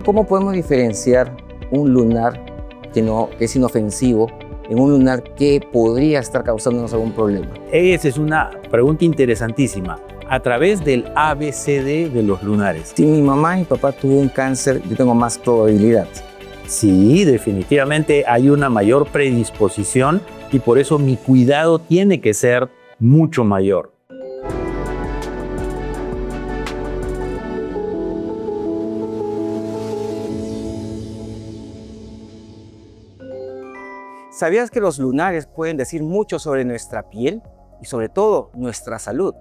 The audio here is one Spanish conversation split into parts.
¿Cómo podemos diferenciar un lunar que es inofensivo en un lunar que podría estar causándonos algún problema? Esa es una pregunta interesantísima. A través del ABCD de los lunares. Si mi mamá y mi papá tuvo un cáncer, yo tengo más probabilidad. Sí, definitivamente hay una mayor predisposición y por eso mi cuidado tiene que ser mucho mayor. ¿Sabías que los lunares pueden decir mucho sobre nuestra piel y sobre todo nuestra salud?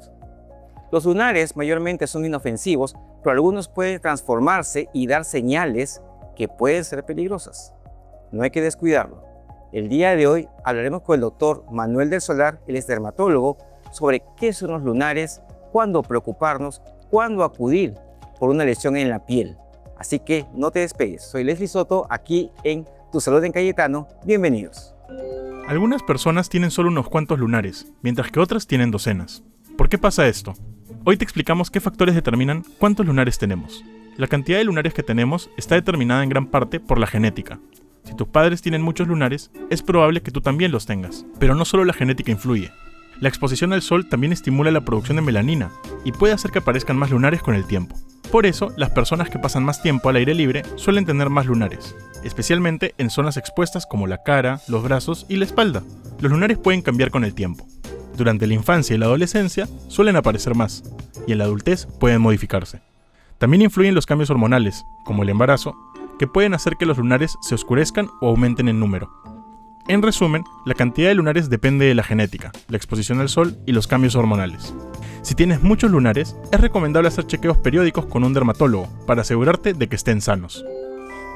Los lunares mayormente son inofensivos, pero algunos pueden transformarse y dar señales que pueden ser peligrosas. No hay que descuidarlo. El día de hoy hablaremos con el doctor Manuel del Solar, él es dermatólogo, sobre qué son los lunares, cuándo preocuparnos, cuándo acudir por una lesión en la piel. Así que no te despegues. Soy Leslie Soto, aquí en Tu Salud en Cayetano. Bienvenidos. Algunas personas tienen solo unos cuantos lunares, mientras que otras tienen docenas. ¿Por qué pasa esto? Hoy te explicamos qué factores determinan cuántos lunares tenemos. La cantidad de lunares que tenemos está determinada en gran parte por la genética. Si tus padres tienen muchos lunares, es probable que tú también los tengas. Pero no solo la genética influye. La exposición al sol también estimula la producción de melanina y puede hacer que aparezcan más lunares con el tiempo. Por eso, las personas que pasan más tiempo al aire libre suelen tener más lunares, especialmente en zonas expuestas como la cara, los brazos y la espalda. Los lunares pueden cambiar con el tiempo. Durante la infancia y la adolescencia suelen aparecer más, y en la adultez pueden modificarse. También influyen los cambios hormonales, como el embarazo, que pueden hacer que los lunares se oscurezcan o aumenten en número. En resumen, la cantidad de lunares depende de la genética, la exposición al sol y los cambios hormonales. Si tienes muchos lunares, es recomendable hacer chequeos periódicos con un dermatólogo para asegurarte de que estén sanos.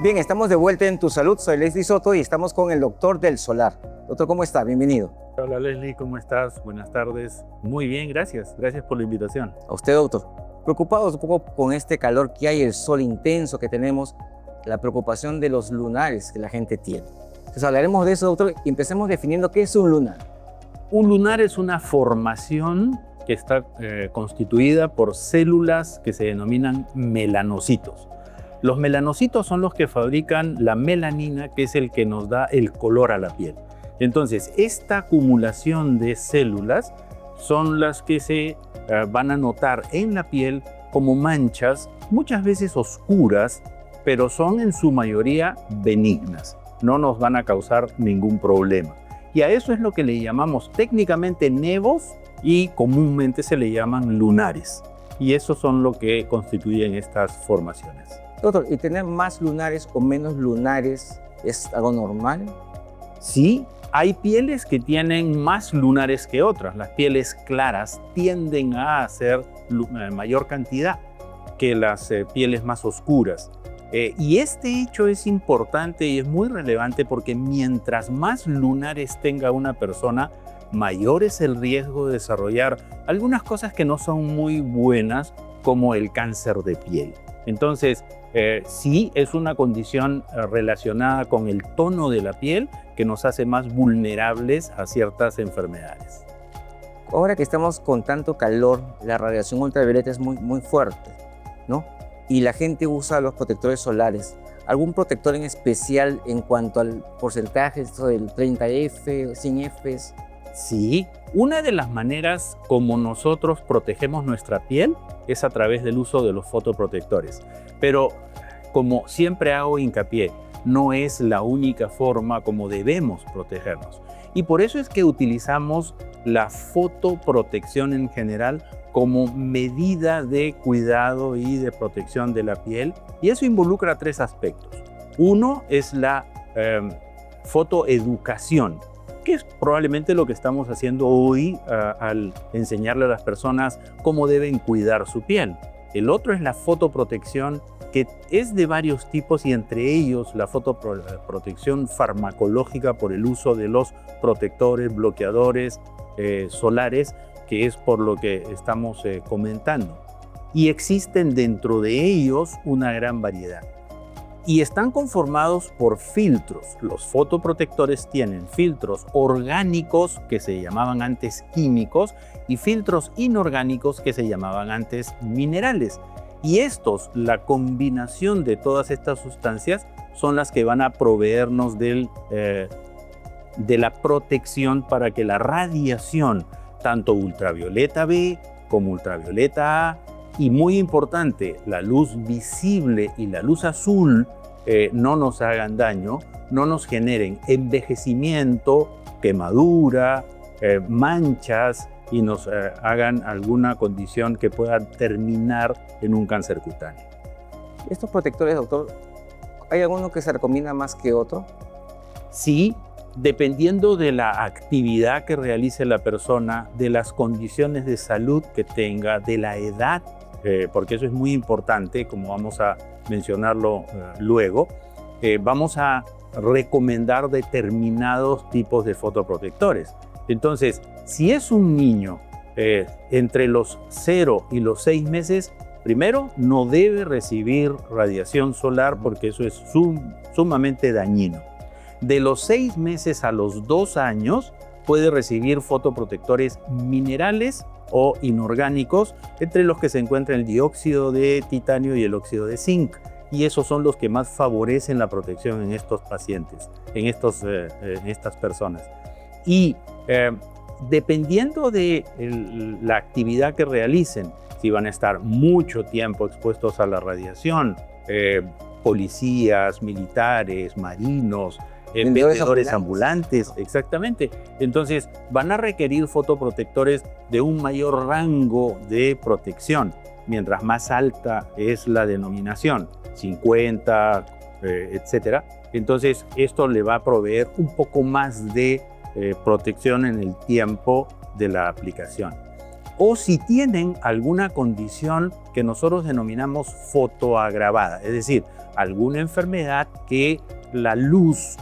Bien, estamos de vuelta en Tu Salud. Soy Leslie Soto y estamos con el doctor del Solar. Doctor, ¿cómo está? Bienvenido. Hola Leslie, ¿cómo estás? Buenas tardes. Muy bien, gracias. Gracias por la invitación. A usted, doctor. Preocupados un poco con este calor que hay, el sol intenso que tenemos, la preocupación de los lunares que la gente tiene. Entonces hablaremos de eso, doctor, y empecemos definiendo qué es un lunar. Un lunar es una formación que está constituida por células que se denominan melanocitos. Los melanocitos son los que fabrican la melanina, que es el que nos da el color a la piel. Entonces, esta acumulación de células son las que se van a notar en la piel como manchas, muchas veces oscuras, pero son en su mayoría benignas. No nos van a causar ningún problema. Y a eso es lo que le llamamos técnicamente nevos y comúnmente se le llaman lunares. Y esos son lo que constituyen estas formaciones. Doctor, ¿y tener más lunares o menos lunares es algo normal? Sí, hay pieles que tienen más lunares que otras. Las pieles claras tienden a hacer mayor cantidad que las pieles más oscuras. Y este hecho es importante y es muy relevante porque mientras más lunares tenga una persona, mayor es el riesgo de desarrollar algunas cosas que no son muy buenas, como el cáncer de piel. Entonces, sí es una condición relacionada con el tono de la piel que nos hace más vulnerables a ciertas enfermedades. Ahora que estamos con tanto calor, la radiación ultravioleta es muy fuerte, ¿no? Y la gente usa los protectores solares. ¿Algún protector en especial en cuanto al porcentaje, esto del 30F, 100F? Sí, una de las maneras como nosotros protegemos nuestra piel es a través del uso de los fotoprotectores. Pero como siempre hago hincapié, no es la única forma como debemos protegernos. Y por eso es que utilizamos la fotoprotección en general como medida de cuidado y de protección de la piel. Y eso involucra tres aspectos. Uno es la fotoeducación, que es probablemente lo que estamos haciendo hoy al enseñarle a las personas cómo deben cuidar su piel. El otro es la fotoprotección, que es de varios tipos y entre ellos la fotoprotección farmacológica por el uso de los protectores, bloqueadores solares, que es por lo que estamos comentando. Y existen dentro de ellos una gran variedad. y están conformados por filtros. Los fotoprotectores tienen filtros orgánicos que se llamaban antes químicos y filtros inorgánicos que se llamaban antes minerales. Y la combinación de todas estas sustancias son las que van a proveernos de la protección para que la radiación, tanto ultravioleta B como ultravioleta A, y muy importante, la luz visible y la luz azul no nos hagan daño, no nos generen envejecimiento, quemadura, manchas y nos hagan alguna condición que pueda terminar en un cáncer cutáneo. Estos protectores, doctor, ¿hay alguno que se recomienda más que otro? Sí, dependiendo de la actividad que realice la persona, de las condiciones de salud que tenga, de la edad, porque eso es muy importante, como vamos a mencionarlo luego, vamos a recomendar determinados tipos de fotoprotectores. Entonces, si es un niño entre los 0 y los 6 meses, primero, no debe recibir radiación solar porque eso es sumamente dañino. De los 6 meses a los 2 años, puede recibir fotoprotectores minerales o inorgánicos, entre los que se encuentra el dióxido de titanio y el óxido de zinc. Y esos son los que más favorecen la protección en estos pacientes, en estas personas. Y dependiendo de la actividad que realicen, si van a estar mucho tiempo expuestos a la radiación, policías, militares, marinos, vendedores ambulantes, exactamente. Entonces van a requerir fotoprotectores de un mayor rango de protección, mientras más alta es la denominación, 50, etcétera. Entonces esto le va a proveer un poco más de protección en el tiempo de la aplicación. O si tienen alguna condición que nosotros denominamos fotoagravada, es decir, alguna enfermedad que la luz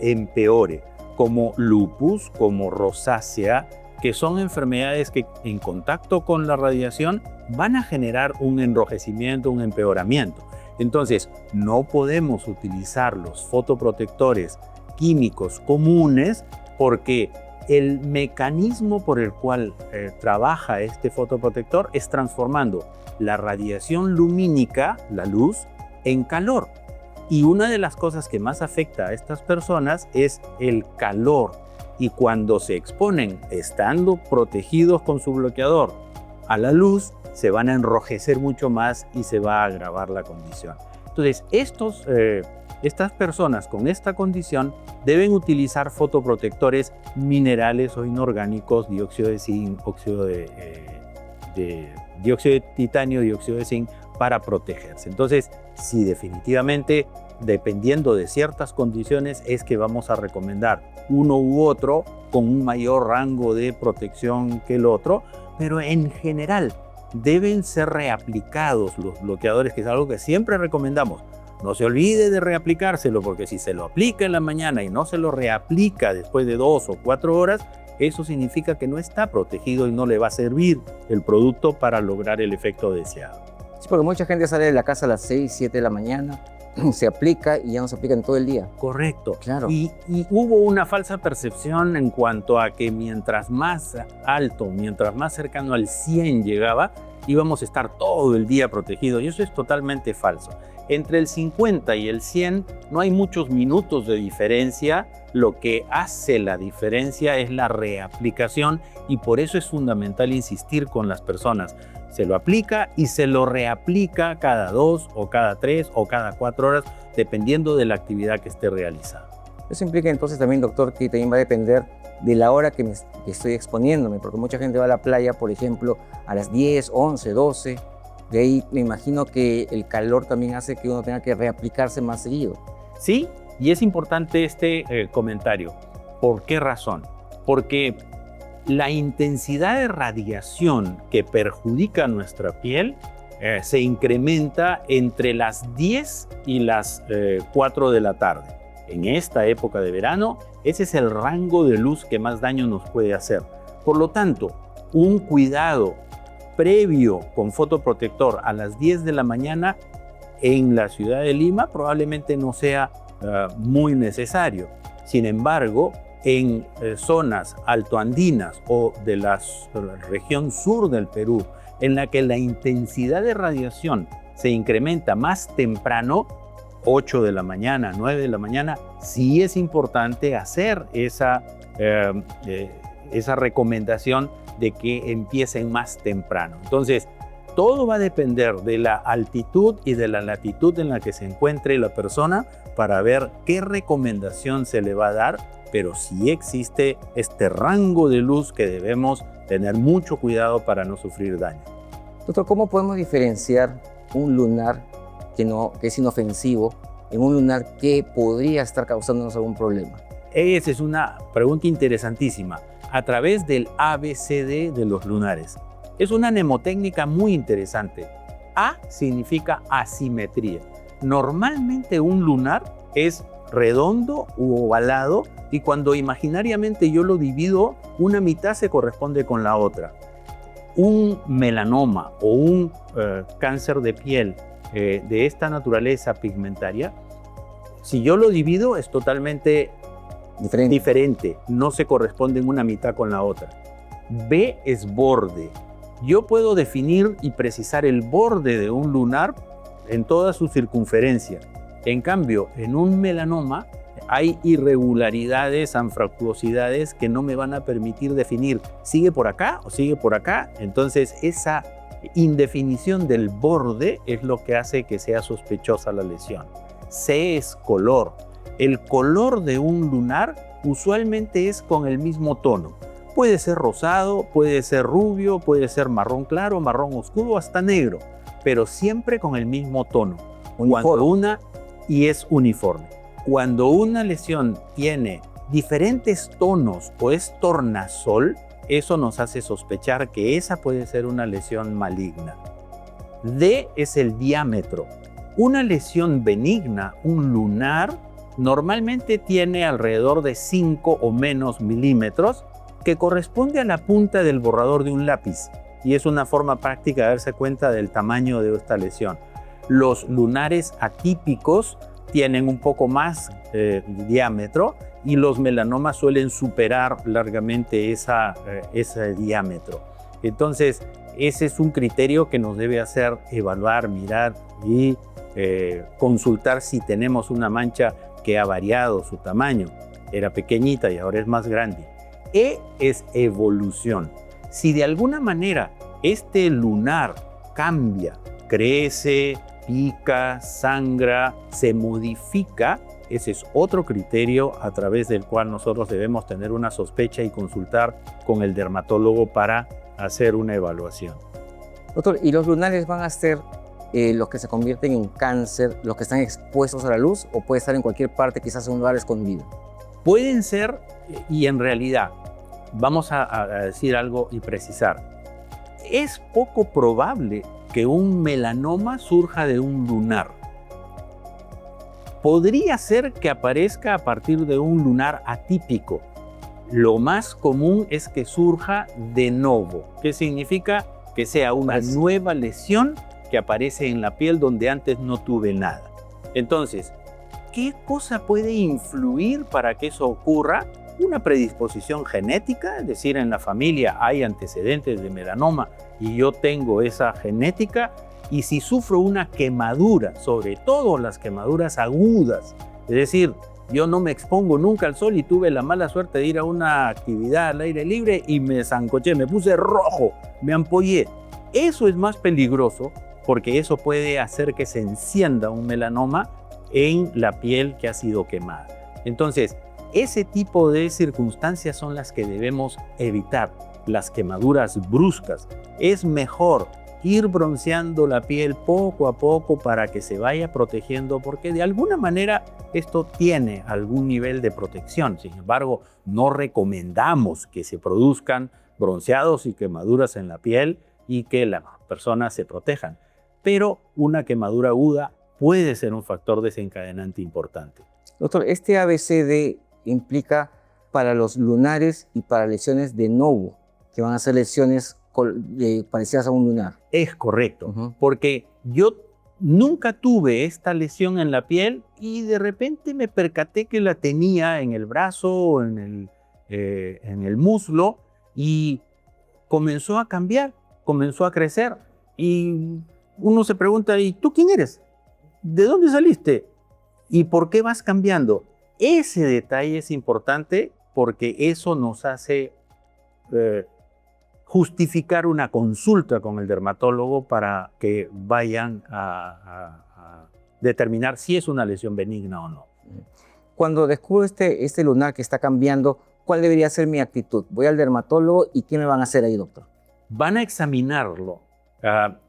empeore, como lupus, como rosácea, que son enfermedades que en contacto con la radiación van a generar un enrojecimiento, un empeoramiento. Entonces, no podemos utilizar los fotoprotectores químicos comunes porque el mecanismo por el cual trabaja este fotoprotector es transformando la radiación lumínica, la luz, en calor. Y una de las cosas que más afecta a estas personas es el calor. Y cuando se exponen, estando protegidos con su bloqueador a la luz, se van a enrojecer mucho más y se va a agravar la condición. Entonces, estas personas con esta condición deben utilizar fotoprotectores minerales o inorgánicos, dióxido de zinc, dióxido de titanio, dióxido de zinc, para protegerse. Entonces, sí, definitivamente, dependiendo de ciertas condiciones, es que vamos a recomendar uno u otro con un mayor rango de protección que el otro, pero en general deben ser reaplicados los bloqueadores, que es algo que siempre recomendamos. No se olvide de reaplicárselo, porque si se lo aplica en la mañana y no se lo reaplica después de 2 o 4 horas, eso significa que no está protegido y no le va a servir el producto para lograr el efecto deseado. Sí, porque mucha gente sale de la casa a las 6, 7 de la mañana, se aplica y ya no se aplica en todo el día. Correcto. Claro. Y hubo una falsa percepción en cuanto a que mientras más alto, mientras más cercano al 100 llegaba, íbamos a estar todo el día protegidos. Y eso es totalmente falso. Entre el 50 y el 100 no hay muchos minutos de diferencia. Lo que hace la diferencia es la reaplicación, y por eso es fundamental insistir con las personas. Se lo aplica y se lo reaplica cada 2 o cada 3 o cada 4 horas, dependiendo de la actividad que esté realizando. Eso implica entonces también, doctor, que también va a depender de la hora que estoy exponiéndome, porque mucha gente va a la playa, por ejemplo, a las 10, 11, 12. De ahí me imagino que el calor también hace que uno tenga que reaplicarse más seguido. Sí, y es importante este comentario. ¿Por qué razón? Porque la intensidad de radiación que perjudica nuestra piel se incrementa entre las 10 y las 4 de la tarde. En esta época de verano, ese es el rango de luz que más daño nos puede hacer. Por lo tanto, un cuidado previo con fotoprotector a las 10 de la mañana En la ciudad de Lima probablemente no sea muy necesario. Sin embargo, en zonas altoandinas o de la región sur del Perú, en la que la intensidad de radiación se incrementa más temprano, 8 de la mañana, 9 de la mañana, sí es importante hacer esa recomendación de que empiecen más temprano. Entonces, todo va a depender de la altitud y de la latitud en la que se encuentre la persona para ver qué recomendación se le va a dar, pero sí existe este rango de luz que debemos tener mucho cuidado para no sufrir daño. Doctor, ¿cómo podemos diferenciar un lunar que es inofensivo en un lunar que podría estar causándonos algún problema? Esa es una pregunta interesantísima. A través del ABCD de los lunares. Es una mnemotécnica muy interesante. A significa asimetría. Normalmente un lunar es redondo u ovalado y cuando imaginariamente yo lo divido, una mitad se corresponde con la otra. Un melanoma o un cáncer de piel de esta naturaleza pigmentaria, si yo lo divido es totalmente diferente, no se corresponde en una mitad con la otra. B es borde. Yo puedo definir y precisar el borde de un lunar en toda su circunferencia. En cambio, en un melanoma hay irregularidades, anfractuosidades que no me van a permitir definir, ¿sigue por acá o sigue por acá? Entonces, esa indefinición del borde es lo que hace que sea sospechosa la lesión. C es color. El color de un lunar usualmente es con el mismo tono. Puede ser rosado, puede ser rubio, puede ser marrón claro, marrón oscuro, hasta negro, pero siempre con el mismo tono. Y es uniforme. Cuando una lesión tiene diferentes tonos o es tornasol, eso nos hace sospechar que esa puede ser una lesión maligna. D es el diámetro. Una lesión benigna, un lunar, normalmente tiene alrededor de 5 o menos milímetros, que corresponde a la punta del borrador de un lápiz, y es una forma práctica de darse cuenta del tamaño de esta lesión. Los lunares atípicos tienen un poco más diámetro y los melanomas suelen superar largamente ese diámetro. Entonces, ese es un criterio que nos debe hacer evaluar, mirar y consultar si tenemos una mancha que ha variado su tamaño. Era pequeñita y ahora es más grande. E es evolución. Si de alguna manera este lunar cambia, crece, pica, sangra, se modifica, ese es otro criterio a través del cual nosotros debemos tener una sospecha y consultar con el dermatólogo para hacer una evaluación. Doctor, ¿y los lunares van a ser los que se convierten en cáncer, los que están expuestos a la luz, o puede estar en cualquier parte, quizás en un lugar escondido? Pueden ser, y en realidad, vamos a decir algo y precisar, es poco probable que un melanoma surja de un lunar. Podría ser que aparezca a partir de un lunar atípico. Lo más común es que surja de novo, que significa que sea una nueva lesión que aparece en la piel donde antes no tuve nada. Entonces, ¿qué cosa puede influir para que eso ocurra? Una predisposición genética, es decir, en la familia hay antecedentes de melanoma y yo tengo esa genética, y si sufro una quemadura, sobre todo las quemaduras agudas, es decir, yo no me expongo nunca al sol y tuve la mala suerte de ir a una actividad al aire libre y me zancoché, me puse rojo, me ampollé. Eso es más peligroso porque eso puede hacer que se encienda un melanoma en la piel que ha sido quemada. Entonces, ese tipo de circunstancias son las que debemos evitar, las quemaduras bruscas. Es mejor ir bronceando la piel poco a poco para que se vaya protegiendo, porque de alguna manera esto tiene algún nivel de protección. Sin embargo, no recomendamos que se produzcan bronceados y quemaduras en la piel y que las personas se protejan. Pero una quemadura aguda puede ser un factor desencadenante importante. Doctor, este ABCD implica para los lunares y para lesiones de novo, que van a ser lesiones parecidas a un lunar. Es correcto, porque yo nunca tuve esta lesión en la piel y de repente me percaté que la tenía en el brazo o en el muslo y comenzó a cambiar, comenzó a crecer. Y uno se pregunta, ¿y tú quién eres? ¿De dónde saliste? ¿Y por qué vas cambiando? Ese detalle es importante porque eso nos hace justificar una consulta con el dermatólogo para que vayan a determinar si es una lesión benigna o no. Cuando descubro este lunar que está cambiando, ¿cuál debería ser mi actitud? Voy al dermatólogo y ¿qué me van a hacer ahí, doctor? Van a examinarlo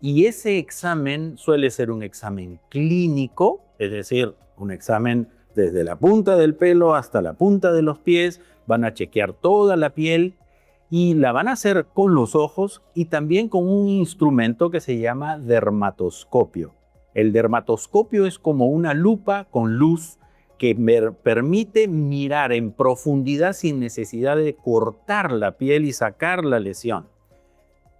y ese examen suele ser un examen clínico, es decir, un examen desde la punta del pelo hasta la punta de los pies. Van a chequear toda la piel y la van a hacer con los ojos y también con un instrumento que se llama dermatoscopio. El dermatoscopio es como una lupa con luz que me permite mirar en profundidad sin necesidad de cortar la piel y sacar la lesión.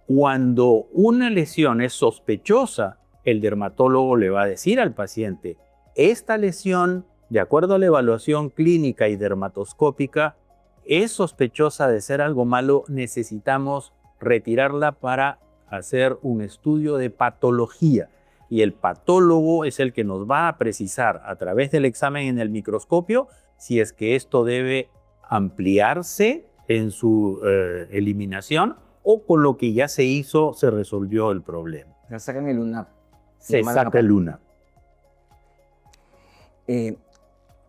Cuando una lesión es sospechosa, el dermatólogo le va a decir al paciente, esta lesión, de acuerdo a la evaluación clínica y dermatoscópica, es sospechosa de ser algo malo, necesitamos retirarla para hacer un estudio de patología. Y el patólogo es el que nos va a precisar a través del examen en el microscopio si es que esto debe ampliarse en su eliminación o con lo que ya se hizo se resolvió el problema. Se sacan el lunar. Se saca el lunar.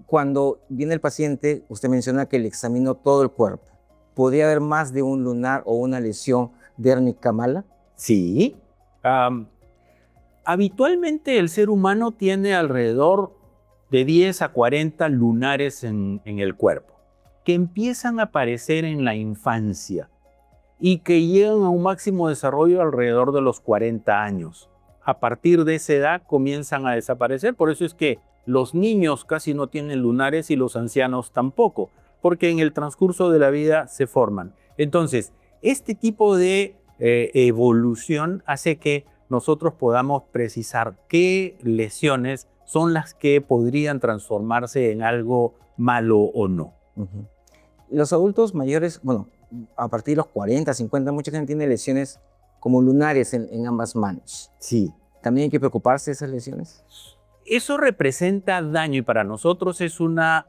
Cuando viene el paciente, usted menciona que le examinó todo el cuerpo. ¿Podría haber más de un lunar o una lesión de hernia mala? Sí. Habitualmente el ser humano tiene alrededor de 10 a 40 lunares en el cuerpo, que empiezan a aparecer en la infancia y que llegan a un máximo desarrollo alrededor de los 40 años. A partir de esa edad comienzan a desaparecer, por eso es que los niños casi no tienen lunares y los ancianos tampoco, porque en el transcurso de la vida se forman. Entonces, este tipo de evolución hace que nosotros podamos precisar qué lesiones son las que podrían transformarse en algo malo o no. Los adultos mayores, bueno, a partir de los 40, 50, mucha gente tiene lesiones como lunares en ambas manos. Sí. ¿También hay que preocuparse de esas lesiones? Eso representa daño y para nosotros es una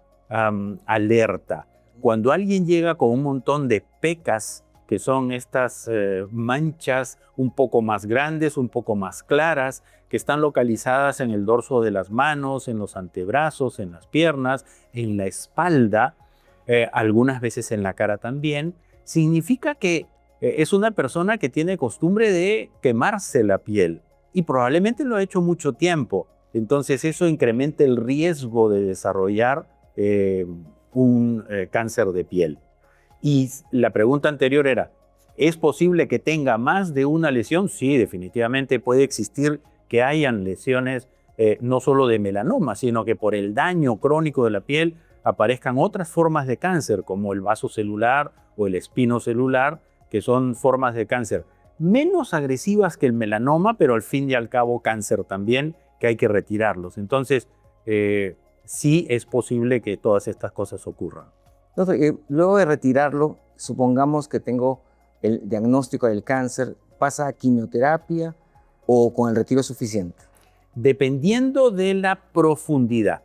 alerta. Cuando alguien llega con un montón de pecas, que son estas manchas un poco más grandes, un poco más claras, que están localizadas en el dorso de las manos, en los antebrazos, en las piernas, en la espalda, algunas veces en la cara también, significa que es una persona que tiene costumbre de quemarse la piel y probablemente lo ha hecho mucho tiempo. Entonces eso incrementa el riesgo de desarrollar un cáncer de piel. Y la pregunta anterior era, ¿es posible que tenga más de una lesión? Sí, definitivamente puede existir que hayan lesiones no solo de melanoma, sino que por el daño crónico de la piel aparezcan otras formas de cáncer, como el vasocelular o el espinocelular, que son formas de cáncer menos agresivas que el melanoma, pero al fin y al cabo cáncer también, que hay que retirarlos. Entonces, sí es posible que todas estas cosas ocurran. Doctor, luego de retirarlo, supongamos que tengo el diagnóstico del cáncer, ¿pasa a quimioterapia o con el retiro suficiente? Dependiendo de la profundidad.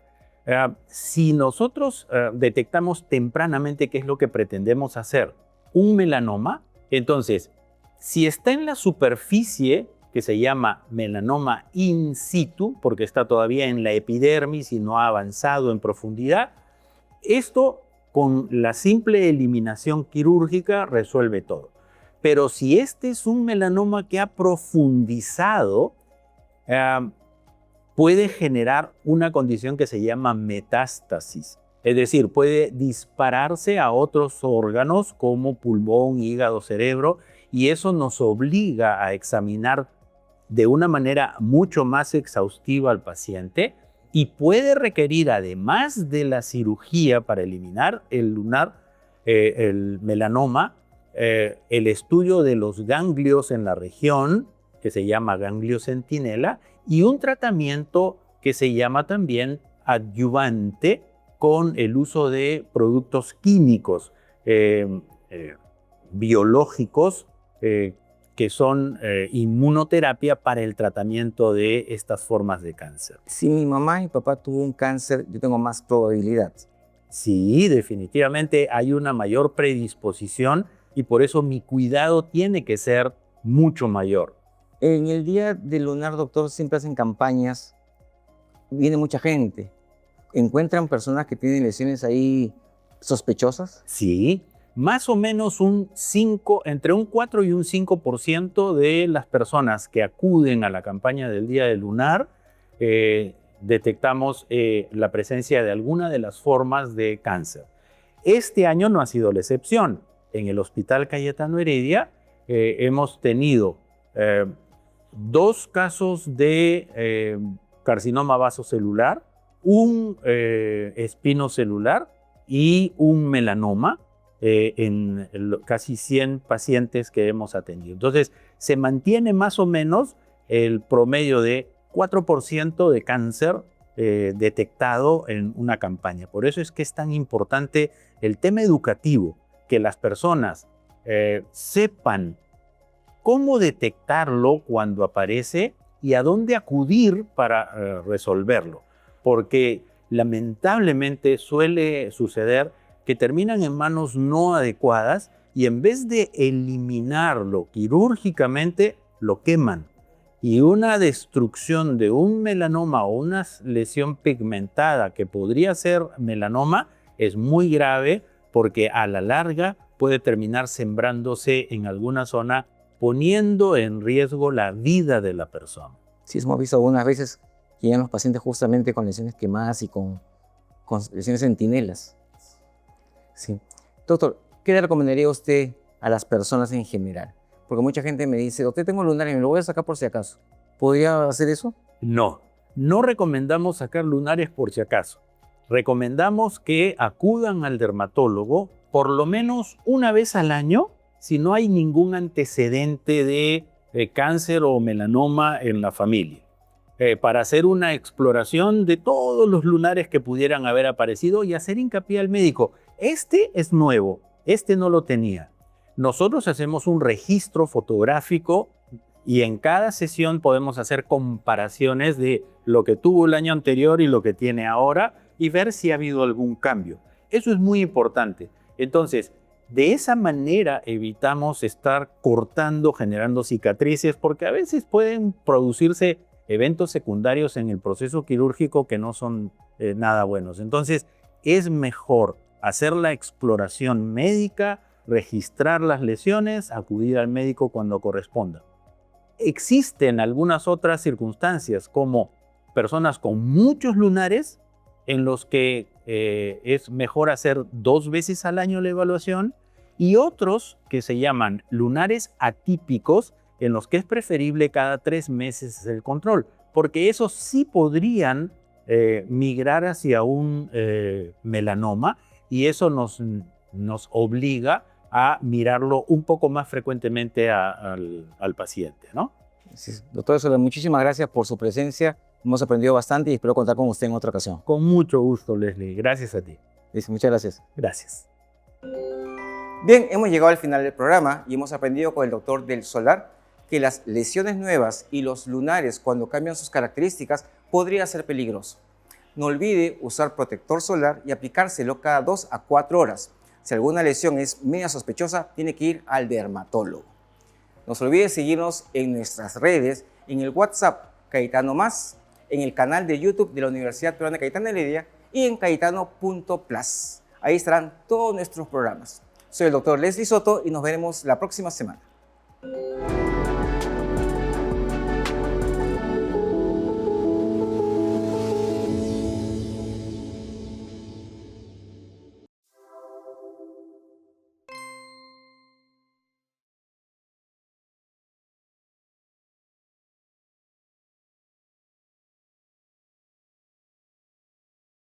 Si nosotros detectamos tempranamente qué es lo que pretendemos hacer, un melanoma, entonces, si está en la superficie, que se llama melanoma in situ, porque está todavía en la epidermis y no ha avanzado en profundidad, esto con la simple eliminación quirúrgica resuelve todo. Pero si este es un melanoma que ha profundizado, puede generar una condición que se llama metástasis. Es decir, puede dispararse a otros órganos como pulmón, hígado, cerebro, y eso nos obliga a examinar de una manera mucho más exhaustiva al paciente y puede requerir, además de la cirugía para eliminar el lunar, el melanoma, el estudio de los ganglios en la región, que se llama ganglio centinela, y un tratamiento que se llama también adyuvante con el uso de productos químicos biológicos que son inmunoterapia para el tratamiento de estas formas de cáncer. Si mi mamá y mi papá tuvo un cáncer, yo tengo más probabilidad. Sí, definitivamente hay una mayor predisposición y por eso mi cuidado tiene que ser mucho mayor. En el día del lunar, doctor, siempre hacen campañas. Viene mucha gente. ¿Encuentran personas que tienen lesiones ahí sospechosas? Sí, más o menos entre un 4 y un 5% de las personas que acuden a la campaña del Día del Lunar detectamos la presencia de alguna de las formas de cáncer. Este año no ha sido la excepción. En el Hospital Cayetano Heredia hemos tenido 2 casos de carcinoma vasocelular, un espinocelular y un melanoma en casi 100 pacientes que hemos atendido. Entonces, se mantiene más o menos el promedio de 4% de cáncer detectado en una campaña. Por eso es que es tan importante el tema educativo, que las personas sepan cómo detectarlo cuando aparece y a dónde acudir para resolverlo. Porque lamentablemente suele suceder que terminan en manos no adecuadas y en vez de eliminarlo quirúrgicamente, lo queman. Y una destrucción de un melanoma o una lesión pigmentada que podría ser melanoma es muy grave porque a la larga puede terminar sembrándose en alguna zona, poniendo en riesgo la vida de la persona. Sí, hemos visto algunas veces que llegan los pacientes justamente con lesiones quemadas y con lesiones centinelas. Sí. Doctor, ¿qué le recomendaría usted a las personas en general? Porque mucha gente me dice, doctor, tengo lunar y me lo voy a sacar por si acaso. ¿Podría hacer eso? No, no recomendamos sacar lunares por si acaso. Recomendamos que acudan al dermatólogo por lo menos una vez al año si no hay ningún antecedente de cáncer o melanoma en la familia, para hacer una exploración de todos los lunares que pudieran haber aparecido y hacer hincapié al médico. Este es nuevo, este no lo tenía. Nosotros hacemos un registro fotográfico y en cada sesión podemos hacer comparaciones de lo que tuvo el año anterior y lo que tiene ahora y ver si ha habido algún cambio. Eso es muy importante. Entonces, de esa manera evitamos estar cortando, generando cicatrices, porque a veces pueden producirse eventos secundarios en el proceso quirúrgico que no son nada buenos. Entonces, es mejor hacer la exploración médica, registrar las lesiones, acudir al médico cuando corresponda. Existen algunas otras circunstancias, como personas con muchos lunares, en los que es mejor hacer 2 veces al año la evaluación, y otros que se llaman lunares atípicos, en los que es preferible cada 3 meses el control, porque esos sí podrían migrar hacia un melanoma, y eso nos obliga a mirarlo un poco más frecuentemente al paciente, ¿no? Sí, doctor Soler, muchísimas gracias por su presencia. Hemos aprendido bastante y espero contar con usted en otra ocasión. Con mucho gusto, Leslie. Gracias a ti. Muchas gracias. Gracias. Bien, hemos llegado al final del programa y hemos aprendido con el doctor del Solar que las lesiones nuevas y los lunares, cuando cambian sus características, podría ser peligroso. No olvide usar protector solar y aplicárselo cada 2 a 4 horas. Si alguna lesión es media sospechosa, tiene que ir al dermatólogo. No se olvide seguirnos en nuestras redes, en el WhatsApp Cayetano Más, en el canal de YouTube de la Universidad Peruana Cayetano Heredia y en cayetano.plus. Ahí estarán todos nuestros programas. Soy el doctor Leslie Soto y nos veremos la próxima semana.